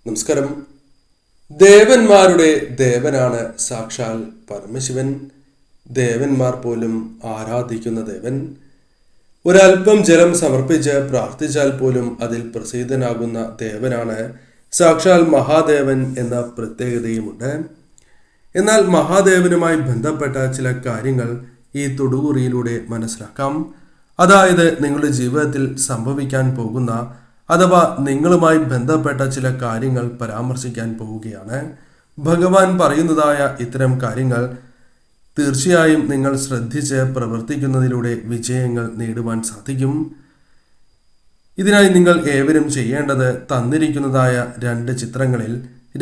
നമസ്കാരം. ദേവന്മാരുടെ ദേവനാണ് സാക്ഷാൽ പരമശിവൻ. ദേവന്മാർ പോലും ആരാധിക്കുന്ന ദേവൻ. ഒരൽപ്പം ജലം സമർപ്പിച്ച് പ്രാർത്ഥിച്ചാൽ പോലും അതിൽ പ്രസീതനാകുന്ന ദേവനാണ് സാക്ഷാൽ മഹാദേവൻ എന്ന പ്രത്യേകതയുമുണ്ട്. എന്നാൽ മഹാദേവനുമായി ബന്ധപ്പെട്ട ചില കാര്യങ്ങൾ ഈ തൊടുകുറിയിലൂടെ മനസ്സിലാക്കാം. അതായത് നിങ്ങളുടെ ജീവിതത്തിൽ സംഭവിക്കാൻ പോകുന്ന അഥവാ നിങ്ങളുമായി ബന്ധപ്പെട്ട ചില കാര്യങ്ങൾ പരാമർശിക്കാൻ പോവുകയാണ്. ഭഗവാൻ പറയുന്നതായ ഇത്തരം കാര്യങ്ങൾ തീർച്ചയായും നിങ്ങൾ ശ്രദ്ധിച്ച് പ്രവർത്തിക്കുന്നതിലൂടെ വിജയങ്ങൾ നേടുവാൻ സാധിക്കും. ഇതിനായി നിങ്ങൾ ഏവരും ചെയ്യേണ്ടത് തന്നിരിക്കുന്നതായ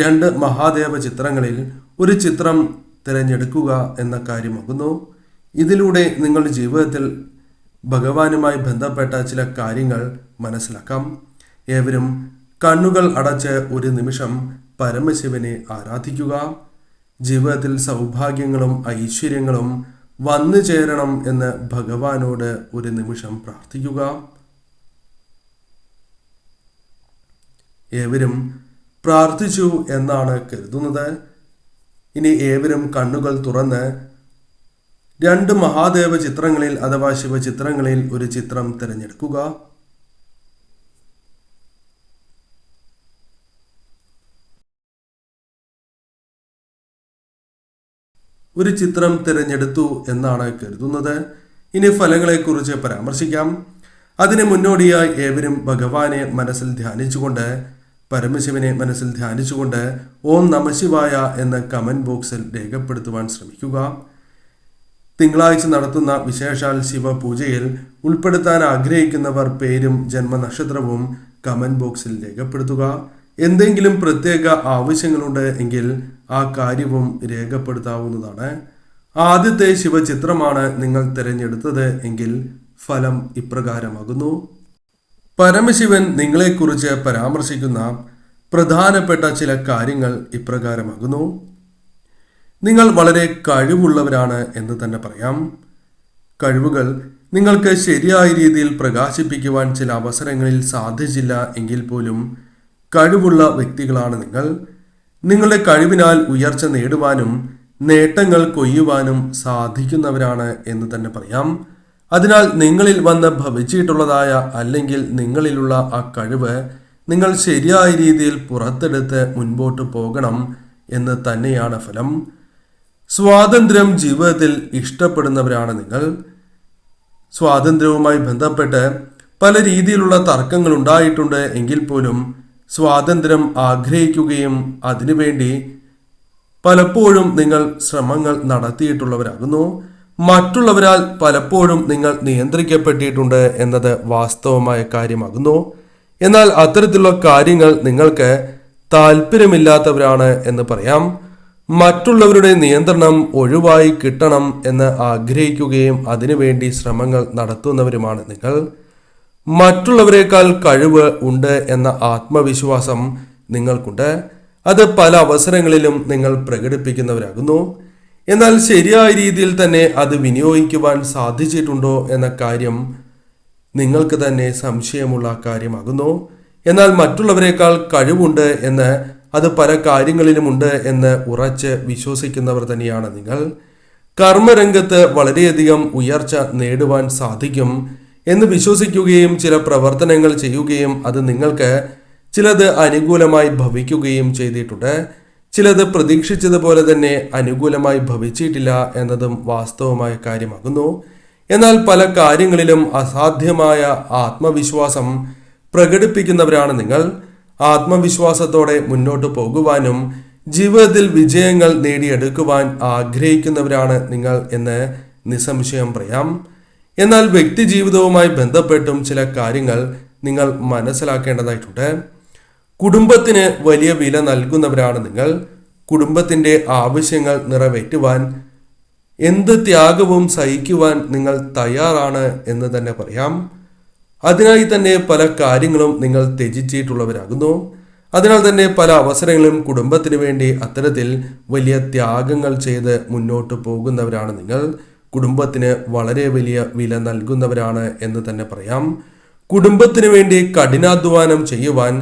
രണ്ട് മഹാദേവ ചിത്രങ്ങളിൽ ഒരു ചിത്രം തിരഞ്ഞെടുക്കുക എന്ന കാര്യമാകുന്നു. ഇതിലൂടെ നിങ്ങളുടെ ജീവിതത്തിൽ ഭഗവാനുമായി ബന്ധപ്പെട്ട ചില കാര്യങ്ങൾ മനസ്സിലാക്കാം. ഏവരും കണ്ണുകൾ അടച്ച് ഒരു നിമിഷം പരമശിവനെ ആരാധിക്കുക. ജീവിതത്തിൽ സൗഭാഗ്യങ്ങളും ഐശ്വര്യങ്ങളും വന്നു ചേരണം എന്ന് ഭഗവാനോട് ഒരു നിമിഷം പ്രാർത്ഥിക്കുക. ഏവരും പ്രാർത്ഥിച്ചു എന്നാണ് കരുതുന്നത്. ഇനി ഏവരും കണ്ണുകൾ തുറന്ന് രണ്ട് മഹാദേവ ചിത്രങ്ങളിൽ അഥവാ ശിവചിത്രങ്ങളിൽ ഒരു ചിത്രം തിരഞ്ഞെടുക്കുക. ഒരു ചിത്രം തിരഞ്ഞെടുത്തു എന്നാണ് കരുതുന്നത്. ഇനി ഫലങ്ങളെക്കുറിച്ച് പരാമർശിക്കാം. അതിന് മുന്നോടിയായി ഏവരും ഭഗവാനെ മനസ്സിൽ ധ്യാനിച്ചുകൊണ്ട് പരമശിവനെ മനസ്സിൽ ധ്യാനിച്ചുകൊണ്ട് ഓം നമഃശിവായ എന്ന് കമന്റ് ബോക്സിൽ രേഖപ്പെടുത്തുവാൻ ശ്രമിക്കുക. തിങ്കളാഴ്ച നടത്തുന്ന വിശേഷാൽ ശിവപൂജയിൽ ഉൾപ്പെടുത്താൻ ആഗ്രഹിക്കുന്നവർ പേരും ജന്മനക്ഷത്രവും കമന്റ് ബോക്സിൽ രേഖപ്പെടുത്തുക. എന്തെങ്കിലും പ്രത്യേക ആവശ്യങ്ങളുണ്ട് എങ്കിൽ ആ കാര്യവും രേഖപ്പെടുത്താവുന്നതാണ്. ആദ്യത്തെ ശിവചിത്രമാണ് നിങ്ങൾ തിരഞ്ഞെടുത്തത് എങ്കിൽ ഫലം ഇപ്രകാരമാകുന്നു. പരമശിവൻ നിങ്ങളെക്കുറിച്ച് പരാമർശിക്കുന്ന പ്രധാനപ്പെട്ട ചില കാര്യങ്ങൾ ഇപ്രകാരമാകുന്നു. നിങ്ങൾ വളരെ കഴിവുള്ളവരാണ് എന്ന് തന്നെ പറയാം. കഴിവുകൾ നിങ്ങൾക്ക് ശരിയായ രീതിയിൽ പ്രകാശിപ്പിക്കുവാൻ ചില അവസരങ്ങളിൽ സാധിച്ചില്ല എങ്കിൽ പോലും കഴിവുള്ള വ്യക്തികളാണ് നിങ്ങൾ. നിങ്ങളുടെ കഴിവിനാൽ ഉയർച്ച നേടുവാനും നേട്ടങ്ങൾ കൊയ്യുവാനും സാധിക്കുന്നവരാണ് എന്ന് തന്നെ പറയാം. അതിനാൽ നിങ്ങളിൽ വന്ന് ഭവിച്ചിട്ടുള്ളതായ അല്ലെങ്കിൽ നിങ്ങളിലുള്ള ആ കഴിവ് നിങ്ങൾ ശരിയായ രീതിയിൽ പുറത്തെടുത്ത് മുൻപോട്ട് പോകണം എന്ന് തന്നെയാണ് ഫലം. സ്വാതന്ത്ര്യം ജീവിതത്തിൽ ഇഷ്ടപ്പെടുന്നവരാണ് നിങ്ങൾ. സ്വാതന്ത്ര്യവുമായി ബന്ധപ്പെട്ട് പല രീതിയിലുള്ള തർക്കങ്ങൾ ഉണ്ടായിട്ടുണ്ട് എങ്കിൽ പോലും സ്വാതന്ത്ര്യം ആഗ്രഹിക്കുകയും അതിനുവേണ്ടി പലപ്പോഴും നിങ്ങൾ ശ്രമങ്ങൾ നടത്തിയിട്ടുള്ളവരാകുന്നു. മറ്റുള്ളവരാൽ പലപ്പോഴും നിങ്ങൾ നിയന്ത്രിക്കപ്പെട്ടിട്ടുണ്ട് എന്നത് വാസ്തവമായ കാര്യമാകുന്നു. എന്നാൽ അത്തരത്തിലുള്ള കാര്യങ്ങൾ നിങ്ങൾക്ക് താല്പര്യമില്ലാത്തവരാണ് എന്ന് പറയാം. മറ്റുള്ളവരുടെ നിയന്ത്രണം ഒഴിവായി കിട്ടണം എന്ന് ആഗ്രഹിക്കുകയും അതിനുവേണ്ടി ശ്രമങ്ങൾ നടത്തുന്നവരുമാണ് നിങ്ങൾ. മറ്റുള്ളവരെക്കാൾ കഴിവ് ഉണ്ട് എന്ന ആത്മവിശ്വാസം നിങ്ങൾക്കുണ്ട്. അത് പല അവസരങ്ങളിലും നിങ്ങൾ പ്രകടിപ്പിക്കുന്നവരാകുന്നു. എന്നാൽ ശരിയായ രീതിയിൽ തന്നെ അത് വിനിയോഗിക്കുവാൻ സാധിച്ചിട്ടുണ്ടോ എന്ന കാര്യം നിങ്ങൾക്ക് തന്നെ സംശയമുള്ള കാര്യമാകുന്നു. എന്നാൽ മറ്റുള്ളവരെക്കാൾ കഴിവുണ്ട് എന്ന് അത് പല കാര്യങ്ങളിലുമുണ്ട് എന്ന് ഉറച്ച് വിശ്വസിക്കുന്നവർ തന്നെയാണ് നിങ്ങൾ. കർമ്മരംഗത്ത് വളരെയധികം ഉയർച്ച നേടുവാൻ സാധിക്കും എന്ന് വിശ്വസിക്കുകയും ചില പ്രവർത്തനങ്ങൾ ചെയ്യുകയും അത് നിങ്ങൾക്ക് ചിലത് അനുകൂലമായി ഭവിക്കുകയും ചെയ്തിട്ടുണ്ട്. ചിലത് പ്രതീക്ഷിച്ചതുപോലെ തന്നെ അനുകൂലമായി ഭവിച്ചിട്ടില്ല എന്നതും വാസ്തവമായ കാര്യമാകുന്നു. എന്നാൽ പല കാര്യങ്ങളിലും അസാധ്യമായ ആത്മവിശ്വാസം പ്രകടിപ്പിക്കുന്നവരാണ് നിങ്ങൾ. ആത്മവിശ്വാസത്തോടെ മുന്നോട്ട് പോകുവാനും ജീവിതത്തിൽ വിജയങ്ങൾ നേടിയെടുക്കുവാൻ ആഗ്രഹിക്കുന്നവരാണ് നിങ്ങൾ എന്ന് നിസ്സംശയം പറയാം. എന്നാൽ വ്യക്തി ജീവിതവുമായി ബന്ധപ്പെട്ടും ചില കാര്യങ്ങൾ നിങ്ങൾ മനസ്സിലാക്കേണ്ടതായിട്ടുണ്ട്. കുടുംബത്തിന് വലിയ വില നൽകുന്നവരാണ് നിങ്ങൾ. കുടുംബത്തിൻ്റെ ആവശ്യങ്ങൾ നിറവേറ്റുവാൻ എന്ത് ത്യാഗവും സഹിക്കുവാൻ നിങ്ങൾ തയ്യാറാണ് എന്ന് തന്നെ പറയാം. അതിനായി തന്നെ പല കാര്യങ്ങളും നിങ്ങൾ ത്യജിച്ചിട്ടുള്ളവരാകുന്നു. അതിനാൽ തന്നെ പല അവസരങ്ങളിലും കുടുംബത്തിന് വേണ്ടി അത്തരത്തിൽ വലിയ ത്യാഗങ്ങൾ ചെയ്ത് മുന്നോട്ട് പോകുന്നവരാണ് നിങ്ങൾ. കുടുംബത്തിന് വളരെ വലിയ വില നൽകുന്നവരാണ് എന്ന് തന്നെ പറയാം. കുടുംബത്തിന് വേണ്ടി കഠിനാധ്വാനം ചെയ്യുവാൻ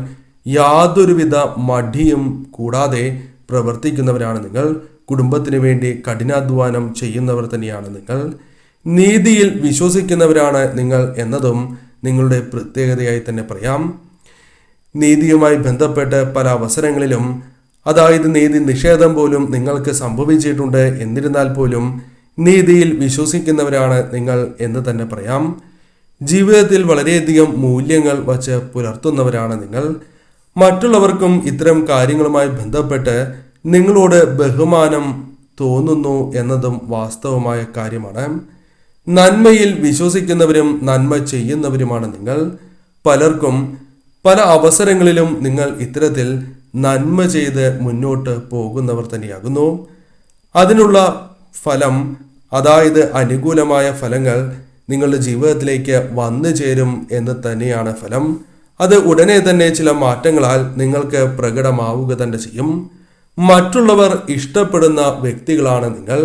യാതൊരുവിധ മടിയും കൂടാതെ പ്രവർത്തിക്കുന്നവരാണ് നിങ്ങൾ. കുടുംബത്തിന് വേണ്ടി കഠിനാധ്വാനം ചെയ്യുന്നവർ തന്നെയാണ് നിങ്ങൾ. നീതിയിൽ വിശ്വസിക്കുന്നവരാണ് നിങ്ങൾ എന്നതും നിങ്ങളുടെ പ്രത്യേകതയായി തന്നെ പറയാം. നീതിയുമായി ബന്ധപ്പെട്ട് പല അവസരങ്ങളിലും, അതായത് നീതി നിഷേധം പോലും നിങ്ങൾക്ക് സംഭവിച്ചിട്ടുണ്ട്. എന്നിരുന്നാൽ പോലും നീതിയിൽ വിശ്വസിക്കുന്നവരാണ് നിങ്ങൾ എന്ന് തന്നെ പറയാം. ജീവിതത്തിൽ വളരെയധികം മൂല്യങ്ങൾ വച്ച് പുലർത്തുന്നവരാണ് നിങ്ങൾ. മറ്റുള്ളവർക്കും ഇത്തരം കാര്യങ്ങളുമായി ബന്ധപ്പെട്ട് നിങ്ങളോട് ബഹുമാനം തോന്നുന്നു എന്നതും വാസ്തവമായ കാര്യമാണ്. നന്മയിൽ വിശ്വസിക്കുന്നവരും നന്മ ചെയ്യുന്നവരുമാണ് നിങ്ങൾ. പലർക്കും പല അവസരങ്ങളിലും നിങ്ങൾ ഇത്തരത്തിൽ നന്മ ചെയ്ത് മുന്നോട്ട് പോകുന്നവർ തന്നെയാകുന്നു. അതിനുള്ള ഫലം, അതായത് അനുകൂലമായ ഫലങ്ങൾ നിങ്ങളുടെ ജീവിതത്തിലേക്ക് വന്നു ചേരും എന്ന് തന്നെയാണ് ഫലം. അത് ഉടനെ തന്നെ ചില മാറ്റങ്ങളാൽ നിങ്ങൾക്ക് പ്രകടമാവുക തന്നെ ചെയ്യും. മറ്റുള്ളവർ ഇഷ്ടപ്പെടുന്ന വ്യക്തികളാണ് നിങ്ങൾ.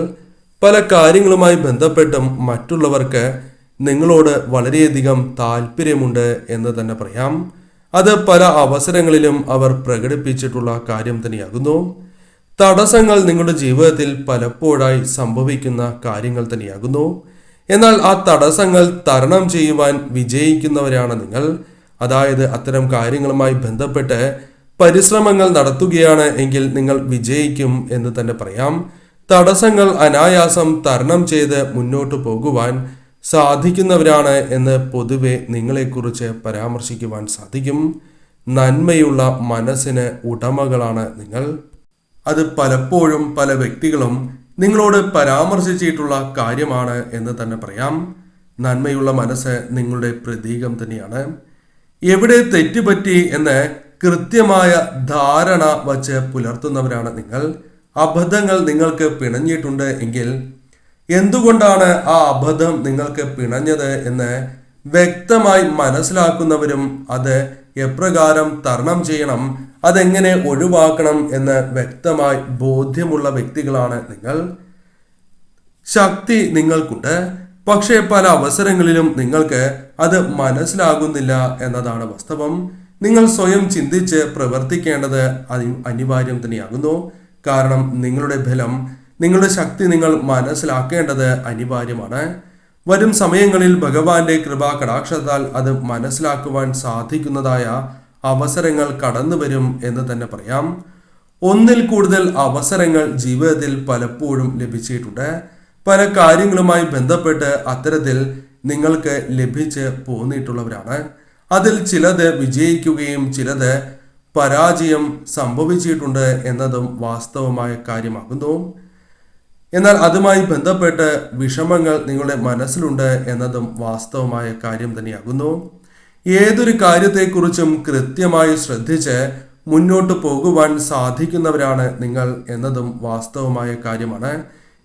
പല കാര്യങ്ങളുമായി ബന്ധപ്പെട്ടും മറ്റുള്ളവർക്ക് നിങ്ങളോട് വളരെയധികം താല്പര്യമുണ്ട് എന്ന് തന്നെ പറയാം. അത് പല അവസരങ്ങളിലും അവർ പ്രകടിപ്പിച്ചിട്ടുള്ള കാര്യം തന്നെയാകുന്നു. തടസ്സങ്ങൾ നിങ്ങളുടെ ജീവിതത്തിൽ പലപ്പോഴായി സംഭവിക്കുന്ന കാര്യങ്ങൾ തന്നെയാകുന്നു. എന്നാൽ ആ തടസ്സങ്ങൾ തരണം ചെയ്യുവാൻ വിജയിക്കുന്നവരാണ് നിങ്ങൾ. അതായത് അത്തരം കാര്യങ്ങളുമായി ബന്ധപ്പെട്ട് പരിശ്രമങ്ങൾ നടത്തുകയാണ് എങ്കിൽ നിങ്ങൾ വിജയിക്കും എന്ന് തന്നെ പറയാം. തടസ്സങ്ങൾ അനായാസം തരണം ചെയ്ത് മുന്നോട്ട് പോകുവാൻ സാധിക്കുന്നവരാണ് എന്ന് പൊതുവെ നിങ്ങളെക്കുറിച്ച് പരാമർശിക്കുവാൻ സാധിക്കും. നന്മയുള്ള മനസ്സിന് ഉടമകളാണ് നിങ്ങൾ. അത് പലപ്പോഴും പല വ്യക്തികളും നിങ്ങളോട് പരാമർശിച്ചിട്ടുള്ള കാര്യമാണ് എന്ന് തന്നെ പറയാം. നന്മയുള്ള മനസ്സ് നിങ്ങളുടെ പ്രതീകം തന്നെയാണ്. എവിടെ തെറ്റുപറ്റി എന്ന് കൃത്യമായ ധാരണ വച്ച് പുലർത്തുന്നവരാണ് നിങ്ങൾ. അബദ്ധങ്ങൾ നിങ്ങൾക്ക് പിണഞ്ഞിട്ടുണ്ട് എങ്കിൽ എന്തുകൊണ്ടാണ് ആ അബദ്ധം നിങ്ങൾക്ക് പിണഞ്ഞത് എന്ന് വ്യക്തമായി മനസ്സിലാക്കുന്നവരും അത് എപ്രകാരം തരണം ചെയ്യണം, അതെങ്ങനെ ഒഴിവാക്കണം എന്ന് വ്യക്തമായി ബോധ്യമുള്ള വ്യക്തികളാണ് നിങ്ങൾ. ശക്തി നിങ്ങൾക്കുണ്ട്, പക്ഷേ പല അവസരങ്ങളിലും നിങ്ങൾക്ക് അത് മനസ്സിലാകുന്നില്ല എന്നതാണ് വാസ്തവം. നിങ്ങൾ സ്വയം ചിന്തിച്ച് പ്രവർത്തിക്കേണ്ടത് അനിവാര്യം തന്നെയാകുന്നു. കാരണം നിങ്ങളുടെ ബലം, നിങ്ങളുടെ ശക്തി നിങ്ങൾ മനസ്സിലാക്കേണ്ടത് അനിവാര്യമാണ്. വരും സമയങ്ങളിൽ ഭഗവാന്റെ കൃപാ കടാക്ഷത്താൽ അത് മനസ്സിലാക്കുവാൻ സാധിക്കുന്നതായ അവസരങ്ങൾ കടന്നു വരും എന്ന് തന്നെ പറയാം. ഒന്നിൽ കൂടുതൽ അവസരങ്ങൾ ജീവിതത്തിൽ പലപ്പോഴും ലഭിച്ചിട്ടുണ്ട്. പല കാര്യങ്ങളുമായി ബന്ധപ്പെട്ട് അത്തരത്തിൽ നിങ്ങൾക്ക് ലഭിച്ച് പോന്നിട്ടുള്ളവരാണ്. അതിൽ ചിലത് വിജയിക്കുകയും ചിലത് പരാജയം സംഭവിച്ചിട്ടുണ്ട് എന്നതും വാസ്തവമായ കാര്യമാകുന്നു. എന്നാൽ അതുമായി ബന്ധപ്പെട്ട് വിഷമങ്ങൾ നിങ്ങളുടെ മനസ്സിലുണ്ട് എന്നതും വാസ്തവമായ കാര്യം തന്നെയാകുന്നു. ഏതൊരു കാര്യത്തെക്കുറിച്ചും കൃത്യമായി ശ്രദ്ധിച്ച് മുന്നോട്ട് പോകുവാൻ സാധിക്കുന്നവരാണ് നിങ്ങൾ എന്നതും വാസ്തവമായ കാര്യമാണ്.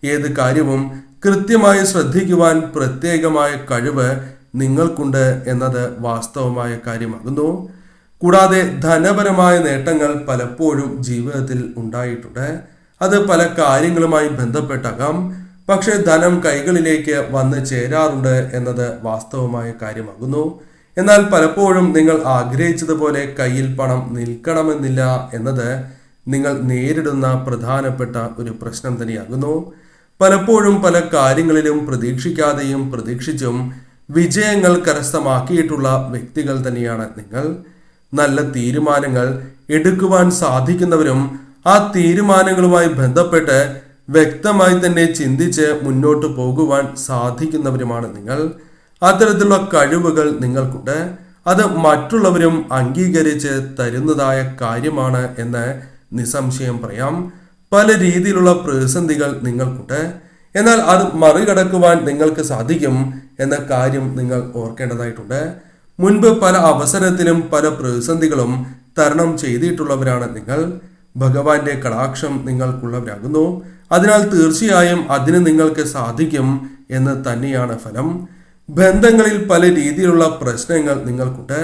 ഏത് കാര്യവും കൃത്യമായി ശ്രദ്ധിക്കുവാൻ പ്രത്യേകമായ കഴിവ് നിങ്ങൾക്കുണ്ട് എന്നത് വാസ്തവമായ കാര്യമാകുന്നു. കൂടാതെ ധനപരമായ നേട്ടങ്ങൾ പലപ്പോഴും ജീവിതത്തിൽ ഉണ്ടായിട്ടുണ്ട്. അത് പല കാര്യങ്ങളുമായി ബന്ധപ്പെട്ടാകാം. പക്ഷെ ധനം കൈകളിലേക്ക് വന്ന് ചേരാറുണ്ട് എന്നത് വാസ്തവമായ കാര്യമാകുന്നു. എന്നാൽ പലപ്പോഴും നിങ്ങൾ ആഗ്രഹിച്ചതുപോലെ കയ്യിൽ പണം നിൽക്കണമെന്നില്ല എന്നത് നിങ്ങൾ നേരിടുന്ന പ്രധാനപ്പെട്ട ഒരു പ്രശ്നം തന്നെയാകുന്നു. പലപ്പോഴും പല കാര്യങ്ങളിലും പ്രതീക്ഷിക്കാതെയും പ്രതീക്ഷിച്ചും വിജയങ്ങൾ കരസ്ഥമാക്കിയിട്ടുള്ള വ്യക്തികൾ തന്നെയാണ് നിങ്ങൾ. നല്ല തീരുമാനങ്ങൾ എടുക്കുവാൻ സാധിക്കുന്നവരും ആ തീരുമാനങ്ങളുമായി ബന്ധപ്പെട്ട് വ്യക്തമായി തന്നെ ചിന്തിച്ച് മുന്നോട്ട് പോകുവാൻ സാധിക്കുന്നവരുമാണ് നിങ്ങൾ. അത്തരത്തിലുള്ള കഴിവുകൾ നിങ്ങൾക്കുണ്ട്. അത് മറ്റുള്ളവരും അംഗീകരിച്ച് തരുന്നതായ കാര്യമാണ് എന്ന് നിസ്സംശയം പറയാം. പല രീതിയിലുള്ള പ്രതിസന്ധികൾ നിങ്ങൾക്കുണ്ട്. എന്നാൽ അത് മറികടക്കുവാൻ നിങ്ങൾക്ക് സാധിക്കും എന്ന കാര്യം നിങ്ങൾ ഓർക്കേണ്ടതായിട്ടുണ്ട്. മുൻപ് പല അവസരത്തിലും പല പ്രതിസന്ധികളും തരണം ചെയ്തിട്ടുള്ളവരാണ് നിങ്ങൾ. ഭഗവാന്റെ കടാക്ഷം നിങ്ങൾക്കുള്ളവരാകുന്നു. അതിനാൽ തീർച്ചയായും അതിന് നിങ്ങൾക്ക് സാധിക്കും എന്ന് തന്നെയാണ് ഫലം. ബന്ധങ്ങളിൽ പല രീതിയിലുള്ള പ്രശ്നങ്ങൾ നിങ്ങൾക്കുണ്ട്.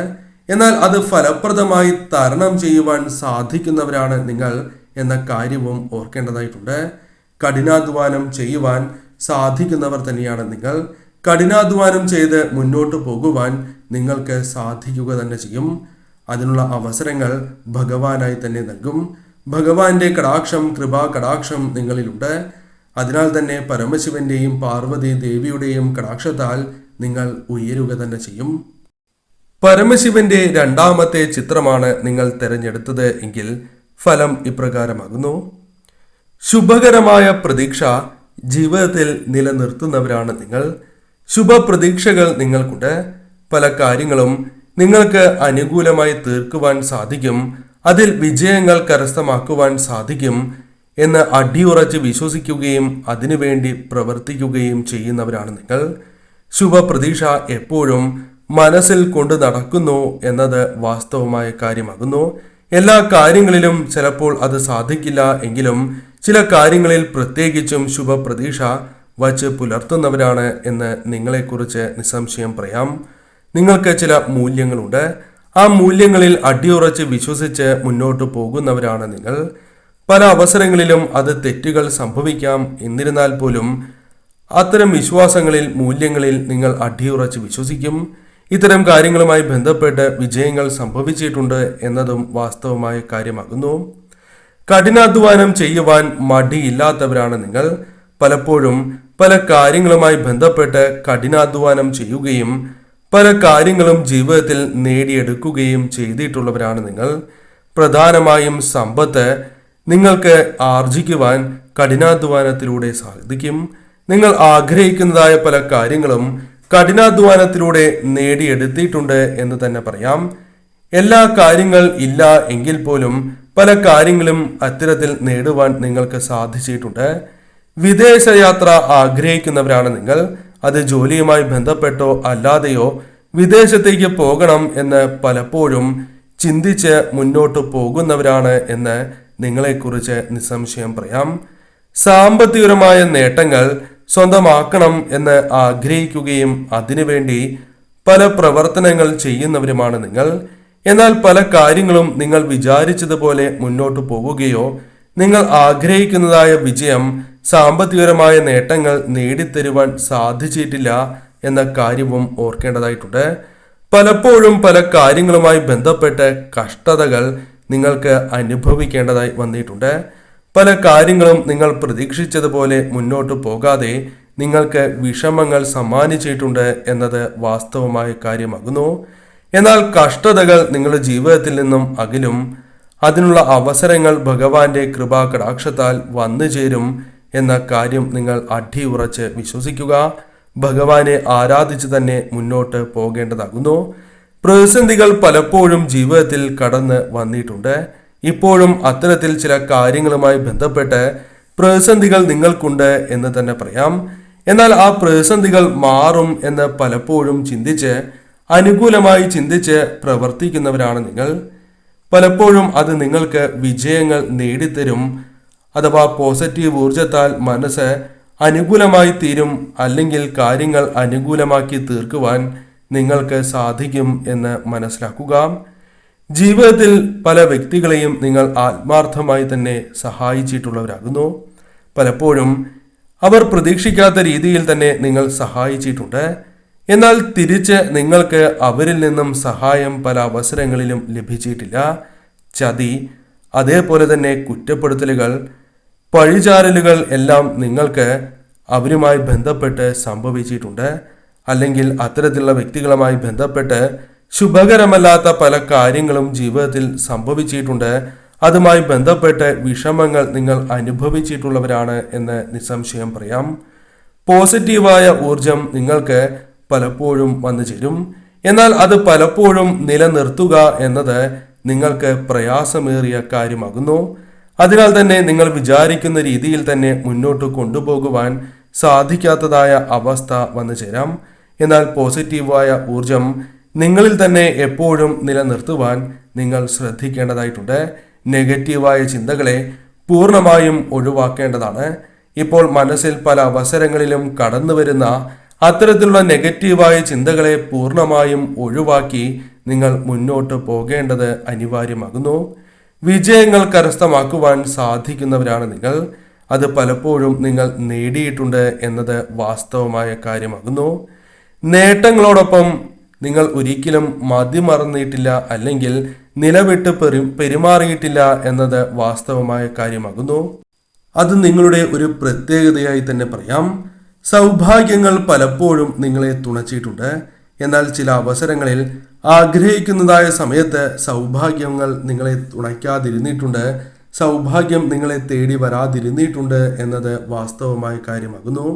എന്നാൽ അത് ഫലപ്രദമായി തരണം ചെയ്യുവാൻ സാധിക്കുന്നവരാണ് നിങ്ങൾ എന്ന കാര്യവും ഓർക്കേണ്ടതായിട്ടുണ്ട്. കഠിനാധ്വാനം ചെയ്യുവാൻ സാധിക്കുന്നവർ തന്നെയാണ് നിങ്ങൾ. കഠിനാധ്വാനം ചെയ്ത് മുന്നോട്ട് പോകുവാൻ നിങ്ങൾക്ക് സാധിക്കുക തന്നെ ചെയ്യും. അതിനുള്ള അവസരങ്ങൾ ഭഗവാനായി തന്നെ നൽകും. ഭഗവാന്റെ കടാക്ഷം, കൃപാ കടാക്ഷം നിങ്ങളിലുണ്ട്. അതിനാൽ തന്നെ പരമശിവന്റെയും പാർവതി ദേവിയുടെയും കടാക്ഷത്താൽ നിങ്ങൾ ഉയരുക തന്നെ ചെയ്യും. പരമശിവന്റെ രണ്ടാമത്തെ ചിത്രമാണ് നിങ്ങൾ തിരഞ്ഞെടുത്തത് എങ്കിൽ ഫലം ഇപ്രകാരമാകുന്നു. ശുഭകരമായ പ്രതീക്ഷ ജീവിതത്തിൽ നിലനിർത്തുന്നവരാണ് നിങ്ങൾ. ശുഭപ്രതീക്ഷകൾ നിങ്ങൾക്കുണ്ട്. പല കാര്യങ്ങളും നിങ്ങൾക്ക് അനുകൂലമായി തീർക്കുവാൻ സാധിക്കും, അതിൽ വിജയങ്ങൾ കരസ്ഥമാക്കുവാൻ സാധിക്കും എന്ന് അടിയുറച്ച് വിശ്വസിക്കുകയും അതിനുവേണ്ടി പ്രവർത്തിക്കുകയും ചെയ്യുന്നവരാണ് നിങ്ങൾ. ശുഭപ്രതീക്ഷ എപ്പോഴും മനസ്സിൽ കൊണ്ട് നടക്കുന്നു എന്നത് വാസ്തവമായ കാര്യമാകുന്നു. എല്ലാ കാര്യങ്ങളിലും ചിലപ്പോൾ അത് സാധിക്കില്ല എങ്കിലും ചില കാര്യങ്ങളിൽ പ്രത്യേകിച്ചും ശുഭപ്രതീക്ഷ വച്ച് പുലർത്തുന്നവരാണ് എന്ന് നിങ്ങളെക്കുറിച്ച് നിസ്സംശയം പറയാം. നിങ്ങൾക്ക് ചില മൂല്യങ്ങളുണ്ട്. ആ മൂല്യങ്ങളിൽ അടിയുറച്ച് വിശ്വസിച്ച് മുന്നോട്ട് പോകുന്നവരാണ് നിങ്ങൾ. പല അവസരങ്ങളിലും അത് തെറ്റുകൾ സംഭവിക്കാം. എന്നിരുന്നാൽ പോലും അത്തരം വിശ്വാസങ്ങളിൽ, മൂല്യങ്ങളിൽ നിങ്ങൾ അടിയുറച്ച് വിശ്വസിക്കും. ഇത്തരം കാര്യങ്ങളുമായി ബന്ധപ്പെട്ട് വിജയങ്ങൾ സംഭവിച്ചിട്ടുണ്ട് എന്നതും വാസ്തവമായ കാര്യമാകുന്നു. കഠിനാധ്വാനം ചെയ്യുവാൻ മടിയില്ലാത്തവരാണ് നിങ്ങൾ. പലപ്പോഴും പല കാര്യങ്ങളുമായി ബന്ധപ്പെട്ട് കഠിനാധ്വാനം ചെയ്യുകയും പല കാര്യങ്ങളും ജീവിതത്തിൽ നേടിയെടുക്കുകയും ചെയ്തിട്ടുള്ളവരാണ് നിങ്ങൾ. പ്രധാനമായും സമ്പത്ത് നിങ്ങൾക്ക് ആർജിക്കുവാൻ കഠിനാധ്വാനത്തിലൂടെ സാധിക്കും. നിങ്ങൾ ആഗ്രഹിക്കുന്നതായ പല കാര്യങ്ങളും കഠിനാധ്വാനത്തിലൂടെ നേടിയെടുത്തിട്ടുണ്ട് എന്ന് തന്നെ പറയാം. എല്ലാ കാര്യങ്ങൾ ഇല്ല എങ്കിൽ പോലും പല കാര്യങ്ങളും അത്തരത്തിൽ നേടുവാൻ നിങ്ങൾക്ക് സാധിച്ചിട്ടുണ്ട്. വിദേശയാത്ര ആഗ്രഹിക്കുന്നവരാണ് നിങ്ങൾ. അത് ജോലിയുമായി ബന്ധപ്പെട്ടോ അല്ലാതെയോ വിദേശത്തേക്ക് പോകണം എന്ന് പലപ്പോഴും ചിന്തിച്ച് മുന്നോട്ട് പോകുന്നവരാണ് എന്ന് നിങ്ങളെക്കുറിച്ച് നിസ്സംശയം പറയാം. സാമ്പത്തികപരമായ നേട്ടങ്ങൾ സ്വന്തമാക്കണം എന്ന് ആഗ്രഹിക്കുകയും അതിനുവേണ്ടി പല പ്രവർത്തനങ്ങൾ ചെയ്യുന്നവരുമാണ് നിങ്ങൾ. എന്നാൽ പല കാര്യങ്ങളും നിങ്ങൾ വിചാരിച്ചതുപോലെ മുന്നോട്ട് പോവുകയോ നിങ്ങൾ ആഗ്രഹിക്കുന്നതായ വിജയം, സാമ്പത്തികപരമായ നേട്ടങ്ങൾ നേടിത്തരുവാൻ സാധിച്ചിട്ടില്ല എന്ന കാര്യവും ഓർക്കേണ്ടതായിട്ടുണ്ട്. പലപ്പോഴും പല കാര്യങ്ങളുമായി ബന്ധപ്പെട്ട് കഷ്ടതകൾ നിങ്ങൾക്ക് അനുഭവിക്കേണ്ടതായി വന്നിട്ടുണ്ട്. പല കാര്യങ്ങളും നിങ്ങൾ പ്രതീക്ഷിച്ചതുപോലെ മുന്നോട്ട് പോകാതെ നിങ്ങൾക്ക് വിഷമങ്ങൾ സമ്മാനിച്ചിട്ടുണ്ട് എന്നത് വാസ്തവമായ കാര്യമാകുന്നു. എന്നാൽ കഷ്ടതകൾ നിങ്ങളുടെ ജീവിതത്തിൽ നിന്നും അകലും. അതിനുള്ള അവസരങ്ങൾ ഭഗവാന്റെ കൃപാ കടാക്ഷത്താൽ വന്നു ചേരും എന്ന കാര്യം നിങ്ങൾ അടിയുറച്ച് വിശ്വസിക്കുക. ഭഗവാനെ ആരാധിച്ച് തന്നെ മുന്നോട്ട് പോകേണ്ടതാകുന്നു. പ്രതിസന്ധികൾ പലപ്പോഴും ജീവിതത്തിൽ കടന്ന് വന്നിട്ടുണ്ട്. ഇപ്പോഴും അത്തരത്തിൽ ചില കാര്യങ്ങളുമായി ബന്ധപ്പെട്ട് പ്രതിസന്ധികൾ നിങ്ങൾക്കുണ്ട് എന്ന് തന്നെ പറയാം. എന്നാൽ ആ പ്രതിസന്ധികൾ മാറും എന്ന് പലപ്പോഴും ചിന്തിച്ച് അനുകൂലമായി ചിന്തിച്ച് പ്രവർത്തിക്കുന്നവരാണ് നിങ്ങൾ. പലപ്പോഴും അത് നിങ്ങൾക്ക് വിജയങ്ങൾ നേടിത്തരും. അഥവാ പോസിറ്റീവ് ഊർജത്താൽ മനസ്സ് അനുകൂലമായി തീരും, അല്ലെങ്കിൽ കാര്യങ്ങൾ അനുകൂലമാക്കി തീർക്കുവാൻ നിങ്ങൾക്ക് സാധിക്കും എന്ന് മനസ്സിലാക്കുക. ജീവിതത്തിൽ പല വ്യക്തികളെയും നിങ്ങൾ ആത്മാർത്ഥമായി തന്നെ സഹായിച്ചിട്ടുള്ളവരാകുന്നു. പലപ്പോഴും അവർ പ്രതീക്ഷിക്കാത്ത രീതിയിൽ തന്നെ നിങ്ങൾ സഹായിച്ചിട്ടുണ്ട്. എന്നാൽ തിരിച്ച് നിങ്ങൾക്ക് അവരിൽ നിന്നും സഹായം പല അവസരങ്ങളിലും ലഭിച്ചിട്ടില്ല. ചതി, അതേപോലെ തന്നെ കുറ്റപ്പെടുത്തലുകൾ, പഴിചാരലുകൾ എല്ലാം നിങ്ങൾക്ക് അവരുമായി ബന്ധപ്പെട്ട് സംഭവിച്ചിട്ടുണ്ട്. അല്ലെങ്കിൽ അത്തരത്തിലുള്ള വ്യക്തികളുമായി ബന്ധപ്പെട്ട് ശുഭകരമല്ലാത്ത പല കാര്യങ്ങളും ജീവിതത്തിൽ സംഭവിച്ചിട്ടുണ്ട്. അതുമായി ബന്ധപ്പെട്ട് വിഷമങ്ങൾ നിങ്ങൾ അനുഭവിച്ചിട്ടുള്ളവരാണ് എന്ന് നിസ്സംശയം പറയാം. പോസിറ്റീവായ ഊർജം നിങ്ങൾക്ക് പലപ്പോഴും വന്നു ചേരും. എന്നാൽ അത് പലപ്പോഴും നിലനിർത്തുക എന്നത് നിങ്ങൾക്ക് പ്രയാസമേറിയ കാര്യമാകുന്നു. അതിനാൽ തന്നെ നിങ്ങൾ വിചാരിക്കുന്ന രീതിയിൽ തന്നെ മുന്നോട്ട് കൊണ്ടുപോകുവാൻ സാധിക്കാത്തതായ അവസ്ഥ വന്നു ചേരാം. എന്നാൽ പോസിറ്റീവായ ഊർജം നിങ്ങളിൽ തന്നെ എപ്പോഴും നിലനിർത്തുവാൻ നിങ്ങൾ ശ്രദ്ധിക്കേണ്ടതായിട്ടുണ്ട്. നെഗറ്റീവായ ചിന്തകളെ പൂർണ്ണമായും ഒഴിവാക്കേണ്ടതാണ്. ഇപ്പോൾ മനസ്സിൽ പല അവസരങ്ങളിലും കടന്നു വരുന്ന അത്തരത്തിലുള്ള നെഗറ്റീവായ ചിന്തകളെ പൂർണ്ണമായും ഒഴിവാക്കി നിങ്ങൾ മുന്നോട്ട് പോകേണ്ടത് അനിവാര്യമാകുന്നു. വിജയങ്ങൾ കരസ്ഥമാക്കുവാൻ സാധിക്കുന്നവരാണ് നിങ്ങൾ. അത് പലപ്പോഴും നിങ്ങൾ നേടിയിട്ടുണ്ട് എന്നത് വാസ്തവമായ കാര്യമാകുന്നു. നേട്ടങ്ങളോടൊപ്പം നിങ്ങൾ ഒരിക്കലും മതിമറന്നിട്ടില്ല അല്ലെങ്കിൽ നിലവിട്ട് പെരുമാറിയിട്ടില്ല എന്നത് വാസ്തവമായ കാര്യമാകുന്നു. അത് നിങ്ങളുടെ ഒരു പ്രത്യേകതയായി തന്നെ പറയാം. സൗഭാഗ്യങ്ങൾ പലപ്പോഴും നിങ്ങളെ തുണച്ചിട്ടുണ്ട്. എന്നാൽ ചില അവസരങ്ങളിൽ ആഗ്രഹിക്കുന്നതായ സമയത്ത് സൗഭാഗ്യങ്ങൾ നിങ്ങളെ തുണയ്ക്കാതിരുന്നിട്ടുണ്ട്, സൗഭാഗ്യം നിങ്ങളെ തേടി വരാതിരുന്നിട്ടുണ്ട് എന്നത് വാസ്തവമായ കാര്യമാകുന്നു.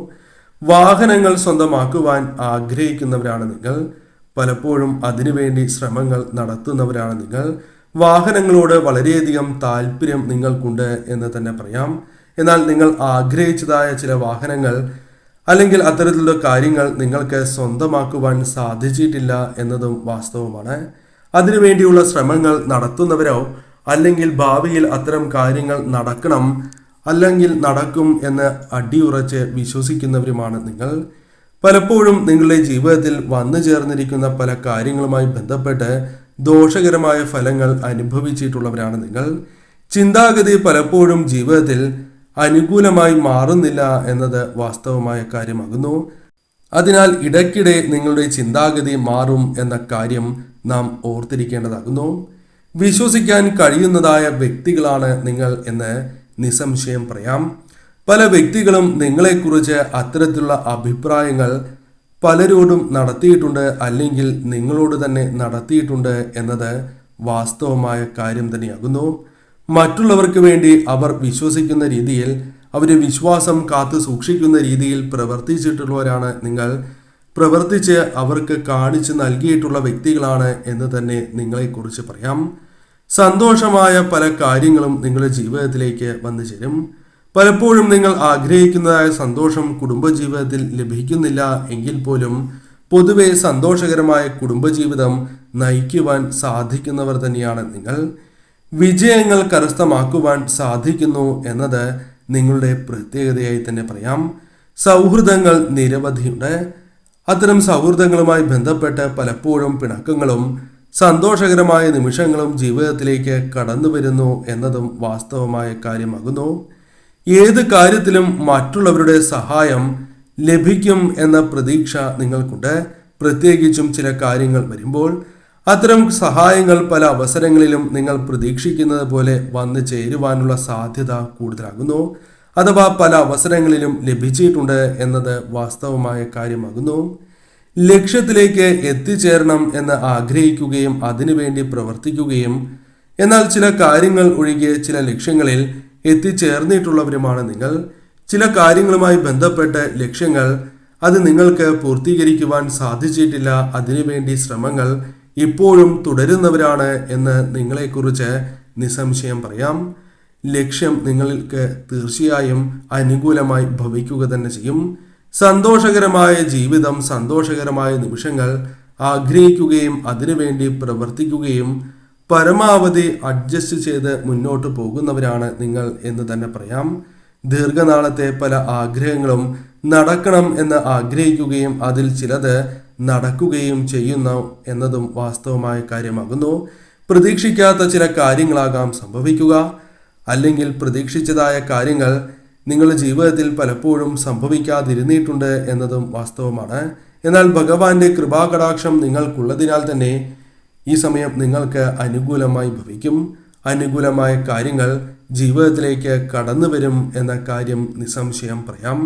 വാഹനങ്ങൾ സ്വന്തമാക്കുവാൻ ആഗ്രഹിക്കുന്നവരാണ് നിങ്ങൾ. പലപ്പോഴും അതിനുവേണ്ടി ശ്രമങ്ങൾ നടത്തുന്നവരാണ് നിങ്ങൾ. വാഹനങ്ങളോട് വളരെയധികം താല്പര്യം നിങ്ങൾക്കുണ്ട് എന്ന് തന്നെ പറയാം. എന്നാൽ നിങ്ങൾ ആഗ്രഹിച്ചതായ ചില വാഹനങ്ങൾ അല്ലെങ്കിൽ അത്തരത്തിലുള്ള കാര്യങ്ങൾ നിങ്ങൾക്ക് സ്വന്തമാക്കുവാൻ സാധിച്ചിട്ടില്ല എന്നതും വാസ്തവമാണ്. അതിനുവേണ്ടിയുള്ള ശ്രമങ്ങൾ നടത്തുന്നവരോ അല്ലെങ്കിൽ ഭാവിയിൽ അത്തരം കാര്യങ്ങൾ നടക്കണം അല്ലെങ്കിൽ നടക്കും എന്ന് അടിയുറച്ച് വിശ്വസിക്കുന്നവരുമാണ് നിങ്ങൾ. പലപ്പോഴും നിങ്ങളുടെ ജീവിതത്തിൽ വന്നു ചേർന്നിരിക്കുന്ന പല കാര്യങ്ങളുമായി ബന്ധപ്പെട്ട് ദോഷകരമായ ഫലങ്ങൾ അനുഭവിച്ചിട്ടുള്ളവരാണ് നിങ്ങൾ. ചിന്താഗതി പലപ്പോഴും ജീവിതത്തിൽ അനുകൂലമായി മാറുന്നില്ല എന്നത് വാസ്തവമായ കാര്യമാകുന്നു. അതിനാൽ ഇടയ്ക്കിടെ നിങ്ങളുടെ ചിന്താഗതി മാറും എന്ന കാര്യം നാം ഓർത്തിരിക്കേണ്ടതാകുന്നു. വിശ്വസിക്കാൻ കഴിയുന്നതായ വ്യക്തികളാണ് നിങ്ങൾ എന്ന് നിസ്സംശയം പറയാം. പല വ്യക്തികളും നിങ്ങളെക്കുറിച്ച് അത്തരത്തിലുള്ള അഭിപ്രായങ്ങൾ പലരോടും നടത്തിയിട്ടുണ്ട് അല്ലെങ്കിൽ നിങ്ങളോട് തന്നെ നടത്തിയിട്ടുണ്ട് എന്നത് വാസ്തവമായ കാര്യം തന്നെയാകുന്നു. മറ്റുള്ളവർക്ക് വേണ്ടി അവർ വിശ്വസിക്കുന്ന രീതിയിൽ, അവരുടെ വിശ്വാസം കാത്തു സൂക്ഷിക്കുന്ന രീതിയിൽ പ്രവർത്തിച്ചിട്ടുള്ളവരാണ് നിങ്ങൾ. പ്രവർത്തിച്ച് അവർക്ക് കാണിച്ചു നൽകിയിട്ടുള്ള വ്യക്തികളാണ് എന്ന് തന്നെ നിങ്ങളെക്കുറിച്ച് പറയാം. സന്തോഷമായ പല കാര്യങ്ങളും നിങ്ങളുടെ ജീവിതത്തിലേക്ക് വന്നു ചേരും. പലപ്പോഴും നിങ്ങൾ ആഗ്രഹിക്കുന്നതായ സന്തോഷം കുടുംബജീവിതത്തിൽ ലഭിക്കുന്നില്ല എങ്കിൽ പോലും പൊതുവെ സന്തോഷകരമായ കുടുംബജീവിതം നയിക്കുവാൻ സാധിക്കുന്നവർ തന്നെയാണ് നിങ്ങൾ. വിജയങ്ങൾ കരസ്ഥമാക്കുവാൻ സാധിക്കുന്നു എന്നത് നിങ്ങളുടെ പ്രത്യേകതയായി തന്നെ പറയാം. സൗഹൃദങ്ങൾ നിരവധിയുണ്ട്. അത്തരം സൗഹൃദങ്ങളുമായി ബന്ധപ്പെട്ട് പലപ്പോഴും പിണക്കങ്ങളും സന്തോഷകരമായ നിമിഷങ്ങളും ജീവിതത്തിലേക്ക് കടന്നു വരുന്നു എന്നതും വാസ്തവമായ കാര്യമാകുന്നു. ഏത് കാര്യത്തിലും മറ്റുള്ളവരുടെ സഹായം ലഭിക്കും എന്ന പ്രതീക്ഷ നിങ്ങൾക്കുണ്ട്. പ്രത്യേകിച്ചും ചില കാര്യങ്ങൾ വരുമ്പോൾ അത്തരം സഹായങ്ങൾ പല അവസരങ്ങളിലും നിങ്ങൾ പ്രതീക്ഷിക്കുന്നത് പോലെ വന്നു ചേരുവാനുള്ള സാധ്യത കൂടുതലാകുന്നു. അഥവാ പല അവസരങ്ങളിലും ലഭിച്ചിട്ടുണ്ട് എന്നത് വാസ്തവമായ കാര്യമാകുന്നു. ലക്ഷ്യത്തിലേക്ക് എത്തിച്ചേരണം എന്ന് ആഗ്രഹിക്കുകയും അതിനുവേണ്ടി പ്രവർത്തിക്കുകയും എന്നാൽ ചില കാര്യങ്ങൾ ഒഴികെ ചില ലക്ഷ്യങ്ങളിൽ എത്തിച്ചേർന്നിട്ടുള്ളവരുമാണ് നിങ്ങൾ. ചില കാര്യങ്ങളുമായി ബന്ധപ്പെട്ട് ലക്ഷ്യങ്ങൾ അത് നിങ്ങൾക്ക് പൂർത്തീകരിക്കുവാൻ സാധിച്ചിട്ടില്ല, അതിനുവേണ്ടി ശ്രമങ്ങൾ ഇപ്പോഴും തുടരുന്നവരാണ് എന്ന് നിങ്ങളെക്കുറിച്ച് നിസ്സംശയം പറയാം. ലക്ഷ്യം നിങ്ങൾക്ക് തീർച്ചയായും അനുകൂലമായി ഭവിക്കുക തന്നെ ചെയ്യും. സന്തോഷകരമായ ജീവിതം, സന്തോഷകരമായ നിമിഷങ്ങൾ ആഗ്രഹിക്കുകയും അതിനുവേണ്ടി പ്രവർത്തിക്കുകയും പരമാവധി അഡ്ജസ്റ്റ് ചെയ്ത് മുന്നോട്ട് പോകുന്നവരാണ് നിങ്ങൾ എന്ന് തന്നെ പറയാം. ദീർഘനാളത്തെ പല ആഗ്രഹങ്ങളും നടക്കണം എന്ന് ആഗ്രഹിക്കുകയും അതിൽ ചിലത് നടക്കുകയും ചെയ്യുന്നു എന്നതും വാസ്തവമായ കാര്യമാകുന്നു. പ്രതീക്ഷിക്കാത്ത ചില കാര്യങ്ങളാകാം സംഭവിക്കുക, അല്ലെങ്കിൽ പ്രതീക്ഷിച്ചതായ കാര്യങ്ങൾ നിങ്ങളുടെ ജീവിതത്തിൽ പലപ്പോഴും സംഭവിക്കാതിരുന്നിട്ടുണ്ട് എന്നതും വാസ്തവമാണ്. എന്നാൽ ഭഗവാന്റെ കൃപാകടാക്ഷം നിങ്ങൾക്കുള്ളതിനാൽ തന്നെ ഈ സമയം നിങ്ങൾക്ക് അനുകൂലമായി ഭവിക്കും. അനുകൂലമായ കാര്യങ്ങൾ ജീവിതത്തിലേക്ക് കടന്നു വരും എന്ന കാര്യം നിസ്സംശയം പറയാം.